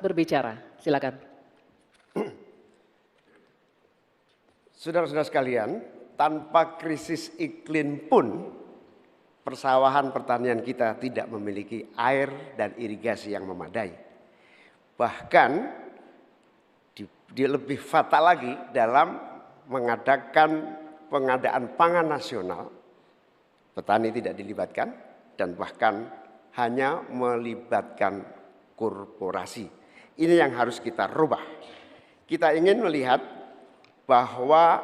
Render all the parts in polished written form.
berbicara. Silakan. Saudara-saudara sekalian, tanpa krisis iklim pun persawahan pertanian kita tidak memiliki air dan irigasi yang memadai. Bahkan dia lebih fatal lagi dalam mengadakan pengadaan pangan nasional. Petani tidak dilibatkan dan bahkan hanya melibatkan korporasi. Ini yang harus kita rubah. Kita ingin melihat bahwa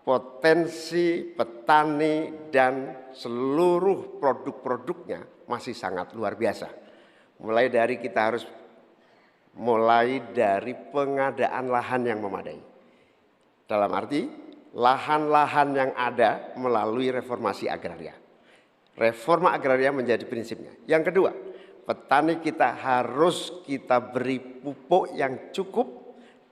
potensi petani dan seluruh produk-produknya masih sangat luar biasa. Mulai dari pengadaan lahan yang memadai. Dalam arti lahan-lahan yang ada melalui reformasi agraria. Reforma agraria menjadi prinsipnya. Yang kedua, petani kita harus kita beri pupuk yang cukup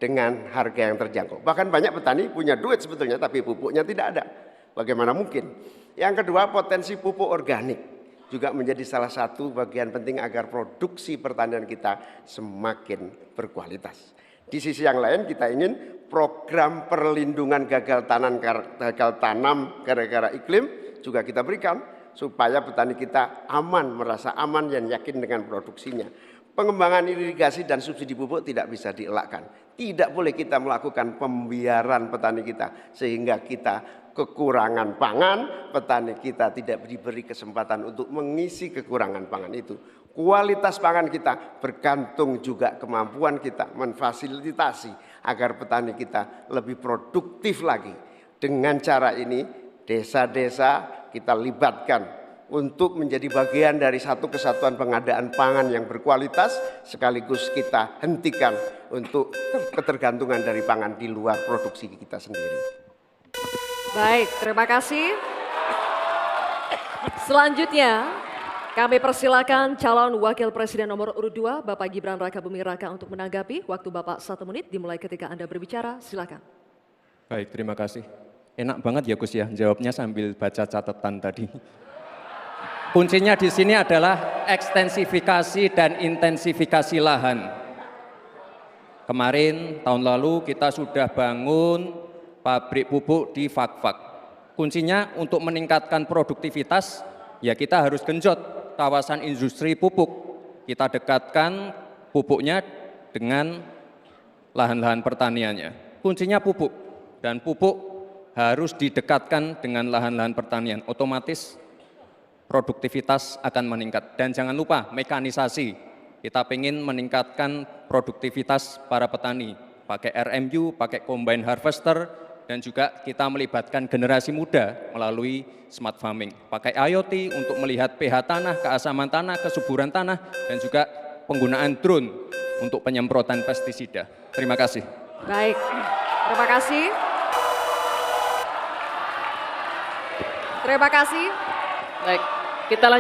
dengan harga yang terjangkau. Bahkan banyak petani punya duit sebetulnya tapi pupuknya tidak ada. Bagaimana mungkin? Yang kedua, potensi pupuk organik juga menjadi salah satu bagian penting agar produksi pertanian kita semakin berkualitas. Di sisi yang lain kita ingin program perlindungan gagal tanam gara-gara iklim juga kita berikan supaya petani kita aman, merasa aman dan yakin dengan produksinya. Pengembangan irigasi dan subsidi pupuk tidak bisa dielakkan. Tidak boleh kita melakukan pembiaran petani kita sehingga kita kekurangan pangan, petani kita tidak diberi kesempatan untuk mengisi kekurangan pangan itu. Kualitas pangan kita bergantung juga kemampuan kita memfasilitasi agar petani kita lebih produktif lagi. Dengan cara ini desa-desa kita libatkan untuk menjadi bagian dari satu kesatuan pengadaan pangan yang berkualitas, sekaligus kita hentikan untuk ketergantungan dari pangan di luar produksi kita sendiri. Baik, terima kasih. Selanjutnya kami persilakan calon wakil presiden nomor urut 2 Bapak Gibran Rakabuming Raka untuk menanggapi. Waktu Bapak 1 menit dimulai ketika Anda berbicara, silakan. Baik, terima kasih. Enak banget ya Gus ya, jawabnya sambil baca catatan tadi. Kuncinya di sini adalah ekstensifikasi dan intensifikasi lahan. Kemarin tahun lalu kita sudah bangun pabrik pupuk di Fak-Fak. Kuncinya untuk meningkatkan produktivitas ya kita harus genjot kawasan industri pupuk. Kita dekatkan pupuknya dengan lahan-lahan pertaniannya. Kuncinya pupuk dan pupuk harus didekatkan dengan lahan-lahan pertanian. Otomatis produktivitas akan meningkat. Dan jangan lupa mekanisasi. Kita ingin meningkatkan produktivitas para petani. Pakai RMU, pakai combine harvester, dan juga kita melibatkan generasi muda melalui smart farming. Pakai IoT untuk melihat pH tanah, keasaman tanah, kesuburan tanah, dan juga penggunaan drone untuk penyemprotan pestisida. Terima kasih. Baik, terima kasih. Terima kasih. Baik, kita lanjutkan.